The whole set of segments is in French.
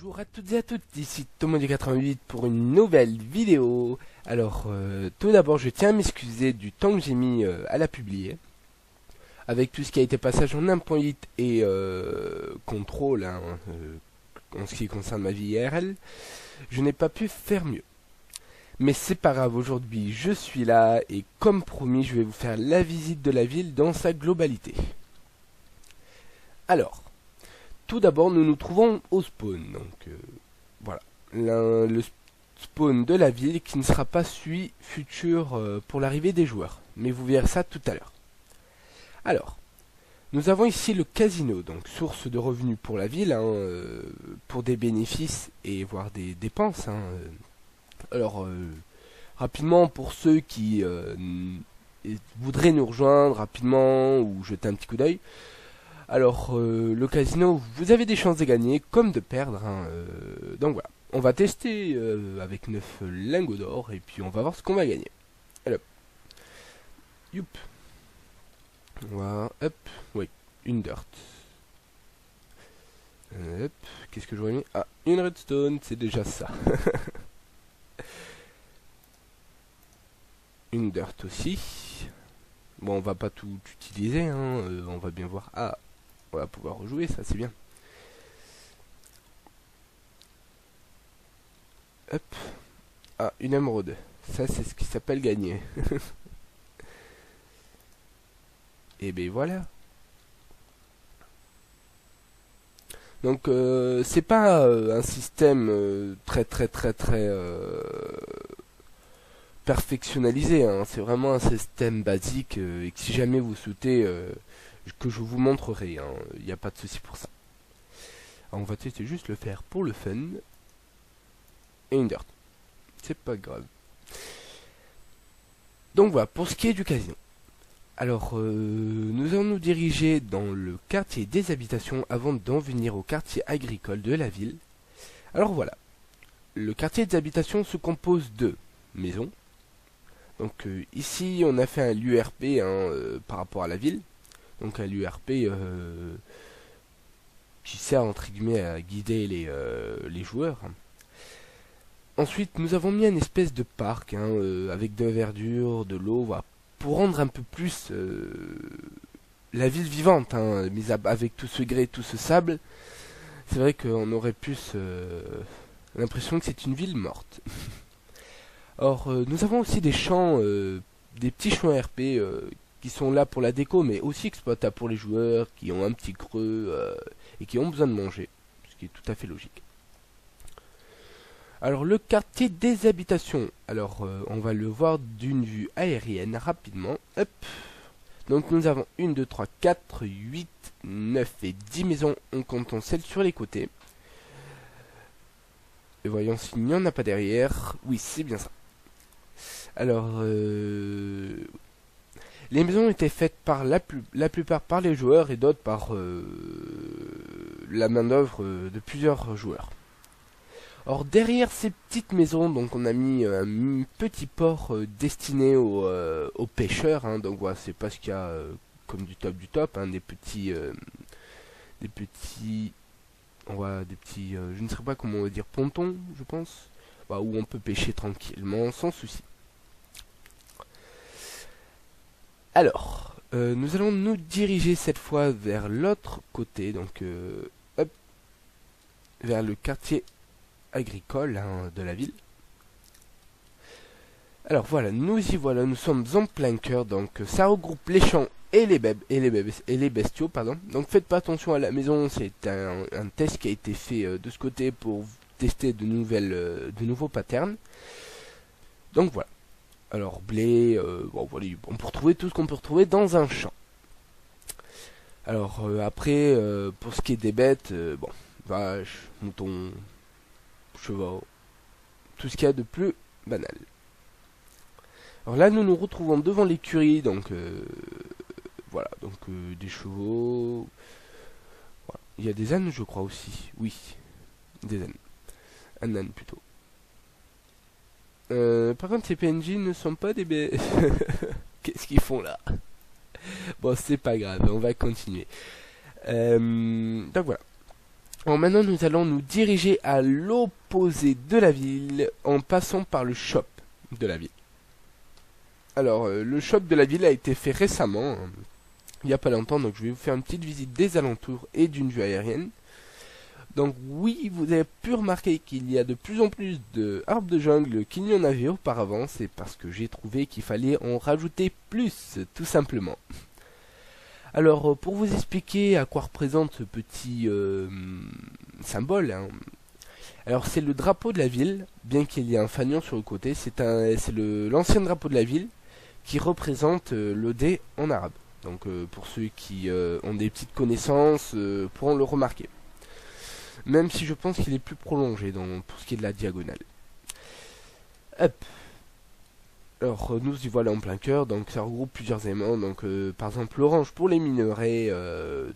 Bonjour à toutes et à tous, ici Tomo88 pour une nouvelle vidéo. Alors, tout d'abord, je tiens à m'excuser du temps que j'ai mis à la publier. Avec tout ce qui a été passage en 1.8 et contrôle, en ce qui concerne ma vie IRL, je n'ai pas pu faire mieux. Mais c'est pas grave, aujourd'hui je suis là et comme promis, je vais vous faire la visite de la ville dans sa globalité. Alors, tout d'abord, nous nous trouvons au spawn, donc voilà, le spawn de la ville qui ne sera pas celui futur pour l'arrivée des joueurs, mais vous verrez ça tout à l'heure. Alors, nous avons ici le casino, donc source de revenus pour la ville, pour des bénéfices et voire des dépenses. Alors, rapidement, pour ceux qui voudraient nous rejoindre rapidement ou jeter un petit coup d'œil, alors, le casino, vous avez des chances de gagner comme de perdre. Donc voilà, on va tester avec 9 lingots d'or et puis on va voir ce qu'on va gagner. Alors, youp. Voilà, hop, oui, une dirt. Hop, qu'est-ce que j'aurais mis? Ah, une redstone, c'est déjà ça. Une dirt aussi. Bon, on va pas tout utiliser, on va bien voir. Ah, on va pouvoir rejouer, ça c'est bien. Hop. Ah, une émeraude. Ça c'est ce qui s'appelle gagner. Et ben voilà. Donc c'est pas un système très perfectionnalisé, c'est vraiment un système basique et que si jamais vous souhaitez que je vous montrerai, il n'y a pas de souci pour ça. Alors, on va tester juste le faire pour le fun. Et une dirt. C'est pas grave. Donc voilà, pour ce qui est du casino. Alors, nous allons nous diriger dans le quartier des habitations avant d'en venir au quartier agricole de la ville. Alors voilà, le quartier des habitations se compose de maisons. Donc ici, on a fait un l'URP par rapport à la ville. Donc un l'URP qui sert entre guillemets à guider les joueurs. Ensuite, nous avons mis une espèce de parc avec de la verdure, de l'eau, voilà, pour rendre un peu plus la ville vivante, mais avec tout ce grès, tout ce sable. C'est vrai qu'on aurait plus l'impression que c'est une ville morte. Or, nous avons aussi des champs, des petits champs RP qui sont là pour la déco, mais aussi exploitables pour les joueurs qui ont un petit creux et qui ont besoin de manger, ce qui est tout à fait logique. Alors, le quartier des habitations, alors on va le voir d'une vue aérienne rapidement. Hop. Donc, nous avons 1, 2, 3, 4, 8, 9 et 10 maisons en comptant celles sur les côtés. Et voyons s'il n'y en a pas derrière. Oui, c'est bien ça. Alors, les maisons étaient faites par la plupart par les joueurs et d'autres par la main d'œuvre de plusieurs joueurs. Or derrière ces petites maisons, donc on a mis un petit port destiné aux pêcheurs. Donc voilà, c'est pas ce qu'il y a comme du top, des petits, je ne sais pas comment on va dire, pontons, je pense, où on peut pêcher tranquillement sans souci. Alors, nous allons nous diriger cette fois vers l'autre côté, donc hop, vers le quartier agricole de la ville. Alors voilà, nous y voilà, nous sommes en plein cœur, donc ça regroupe les champs et les bestiaux, pardon. Donc faites pas attention à la maison, c'est un test qui a été fait de ce côté pour tester de nouveaux patterns. Donc voilà. Alors blé, voilà, on peut retrouver tout ce qu'on peut retrouver dans un champ. Alors après, pour ce qui est des bêtes, vaches, moutons, chevaux, tout ce qu'il y a de plus banal. Alors là, nous nous retrouvons devant l'écurie, donc voilà, donc des chevaux. Voilà. Il y a des ânes, je crois aussi. Oui, des ânes. Un âne plutôt. Par contre, ces PNJ ne sont pas des bêtes. Qu'est-ce qu'ils font là? Bon, c'est pas grave, on va continuer. Donc voilà. Alors maintenant nous allons nous diriger à l'opposé de la ville en passant par le shop de la ville. Alors le shop de la ville a été fait récemment, hein, il n'y a pas longtemps, donc je vais vous faire une petite visite des alentours et d'une vue aérienne. Donc oui, vous avez pu remarquer qu'il y a de plus en plus de arbres de jungle qu'il n'y en avait auparavant, c'est parce que j'ai trouvé qu'il fallait en rajouter plus, tout simplement. Alors pour vous expliquer à quoi représente ce petit symbole, hein, alors c'est le drapeau de la ville, bien qu'il y ait un fanion sur le côté, c'est l'ancien drapeau de la ville qui représente le dé en arabe. Donc pour ceux qui ont des petites connaissances pourront le remarquer. Même si je pense qu'il est plus prolongé pour ce qui est de la diagonale. Hop. Alors nous y voilà en plein cœur, donc ça regroupe plusieurs éléments, donc par exemple l'orange pour les minerais,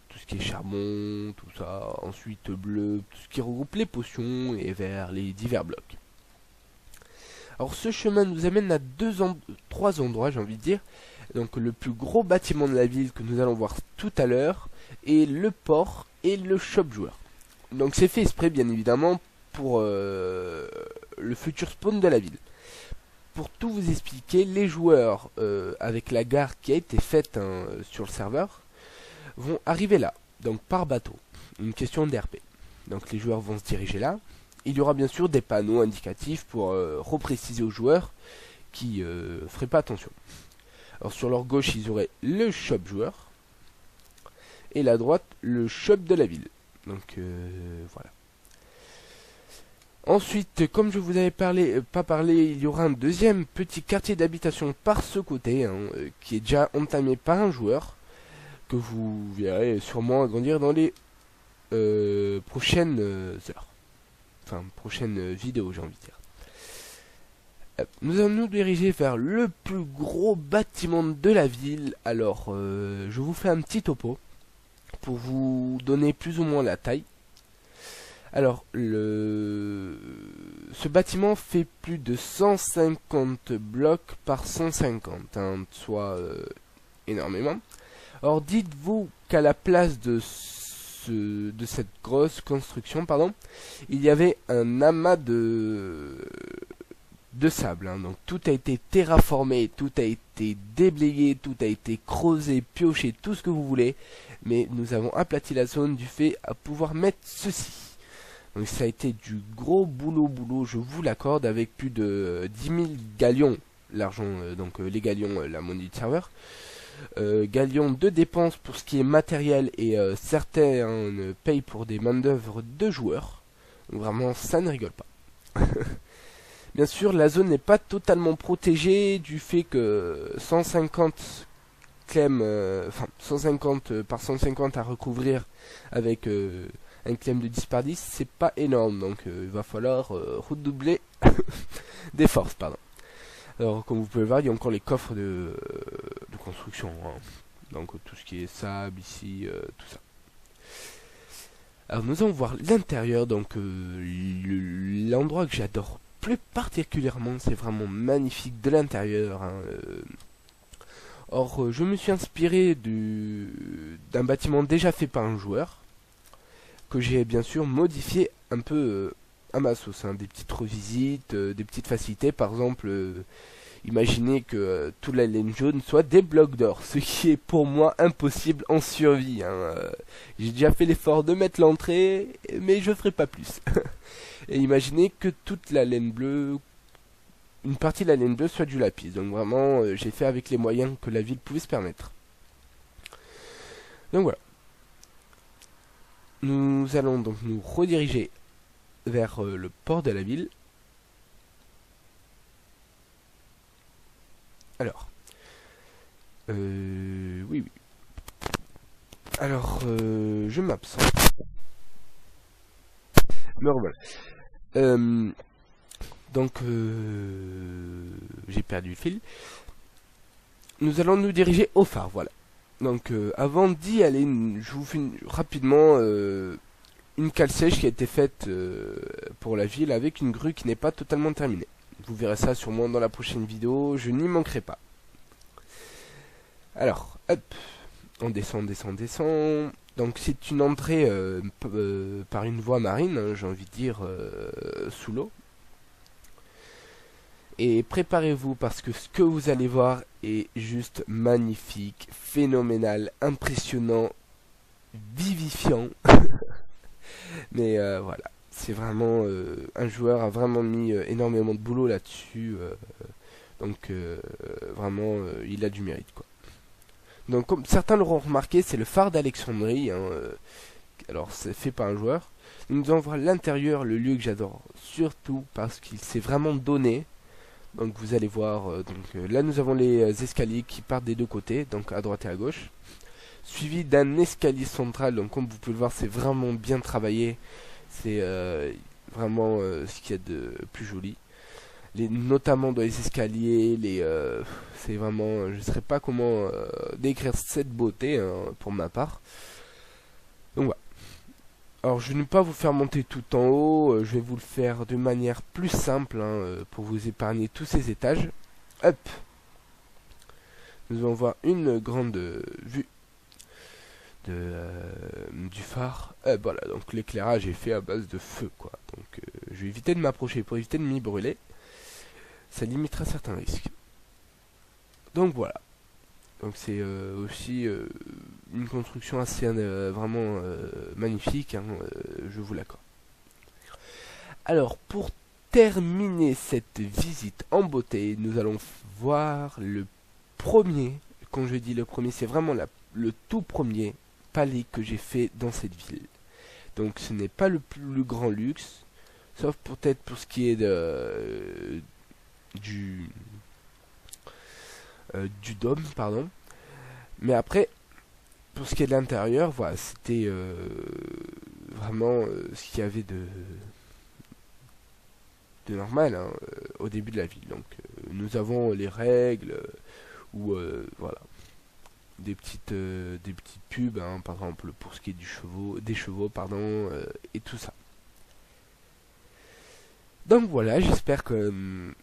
tout ce qui est charbon, tout ça, ensuite bleu, tout ce qui regroupe les potions, et vert, les divers blocs. Alors ce chemin nous amène à trois endroits, j'ai envie de dire, donc le plus gros bâtiment de la ville que nous allons voir tout à l'heure, et le port et le shop joueur. Donc c'est fait exprès bien évidemment pour le futur spawn de la ville. Pour tout vous expliquer, les joueurs avec la gare qui a été faite sur le serveur vont arriver là, donc par bateau. Une question d'RP. Donc les joueurs vont se diriger là. Il y aura bien sûr des panneaux indicatifs pour repréciser aux joueurs qui feraient pas attention. Alors sur leur gauche, ils auraient le shop joueur et la droite, le shop de la ville. Donc voilà. Ensuite, comme je vous avais pas parlé, il y aura un deuxième petit quartier d'habitation par ce côté, hein, qui est déjà entamé par un joueur, que vous verrez sûrement agrandir dans les prochaines heures. Enfin, prochaines vidéos, j'ai envie de dire. Nous allons nous diriger vers le plus gros bâtiment de la ville. Alors, je vous fais un petit topo pour vous donner plus ou moins la taille. Alors, ce bâtiment fait plus de 150 blocs par 150, hein, soit énormément. Or, dites-vous qu'à la place de cette grosse construction, pardon, il y avait un amas de sable. Hein. Donc, tout a été terraformé, tout a été déblayé, tout a été creusé, pioché, tout ce que vous voulez. Mais nous avons aplati la zone du fait à pouvoir mettre ceci. Donc ça a été du gros boulot, je vous l'accorde, avec plus de 10 000 galions, l'argent, donc les galions, la monnaie du serveur, galions de dépenses pour ce qui est matériel et certains payent pour des main d'œuvre de joueurs. Donc vraiment, ça ne rigole pas. Bien sûr, la zone n'est pas totalement protégée du fait que 150 clem, 150 par 150 à recouvrir avec un claim de 10 par 10, c'est pas énorme, donc il va falloir redoubler des forces, pardon. Alors, comme vous pouvez voir, il y a encore les coffres de construction, hein. Donc tout ce qui est sable ici, tout ça. Alors nous allons voir l'intérieur, donc l'endroit que j'adore plus particulièrement, c'est vraiment magnifique de l'intérieur, hein. Or, je me suis inspiré d'un bâtiment déjà fait par un joueur, que j'ai bien sûr modifié un peu à ma sauce, hein, des petites revisites, des petites facilités, par exemple, imaginez que toute la laine jaune soit des blocs d'or, ce qui est pour moi impossible en survie, hein. J'ai déjà fait l'effort de mettre l'entrée, mais je ferai pas plus. Et imaginez que toute la laine bleue, une partie de la laine bleue soit du lapis, donc vraiment j'ai fait avec les moyens que la ville pouvait se permettre. Donc voilà. Nous allons donc nous rediriger vers le port de la ville. Alors, oui. Alors, je m'absente. Me revoilà. Donc, j'ai perdu le fil. Nous allons nous diriger au phare, voilà. Donc avant d'y aller, je vous fais rapidement une cale sèche qui a été faite pour la ville avec une grue qui n'est pas totalement terminée. Vous verrez ça sûrement dans la prochaine vidéo, je n'y manquerai pas. Alors, hop, on descend. Donc c'est une entrée par une voie marine, hein, j'ai envie de dire, sous l'eau. Et préparez-vous parce que ce que vous allez voir est juste magnifique, phénoménal, impressionnant, vivifiant. Mais voilà, c'est vraiment un joueur a vraiment mis énormément de boulot là-dessus. Donc vraiment, il a du mérite quoi. Donc comme certains l'auront remarqué, c'est le phare d'Alexandrie. Hein, alors c'est fait par un joueur. Nous allons voir l'intérieur, le lieu que j'adore, surtout parce qu'il s'est vraiment donné. Donc vous allez voir, là nous avons les escaliers qui partent des deux côtés, donc à droite et à gauche, suivi d'un escalier central. Donc comme vous pouvez le voir, c'est vraiment bien travaillé, c'est vraiment ce qu'il y a de plus joli. Notamment dans les escaliers, c'est vraiment, je ne sais pas comment décrire cette beauté hein, pour ma part. Donc voilà. Alors je ne vais pas vous faire monter tout en haut, je vais vous le faire de manière plus simple hein, pour vous épargner tous ces étages. Hop. Nous allons voir une grande vue du phare. Voilà, donc l'éclairage est fait à base de feu quoi. Donc je vais éviter de m'approcher pour éviter de m'y brûler. Ça limitera certains risques. Donc voilà. Donc c'est aussi une construction assez vraiment magnifique, hein, je vous l'accorde. Alors pour terminer cette visite en beauté, nous allons voir le premier, quand je dis le premier, c'est vraiment le tout premier palais que j'ai fait dans cette ville. Donc ce n'est pas le plus grand luxe, sauf peut-être pour ce qui est du dôme, pardon. Mais après, pour ce qui est de l'intérieur, voilà, c'était vraiment ce qu'il y avait de normal hein, au début de la ville. Donc, nous avons les règles ou voilà, des petites pubs, hein, par exemple pour ce qui est des chevaux, pardon, et tout ça. Donc voilà, j'espère que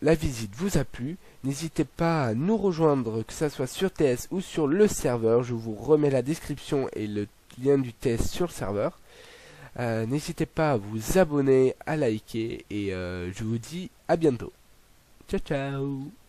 la visite vous a plu. N'hésitez pas à nous rejoindre, que ce soit sur TS ou sur le serveur. Je vous remets la description et le lien du TS sur le serveur. N'hésitez pas à vous abonner, à liker et je vous dis à bientôt. Ciao ciao.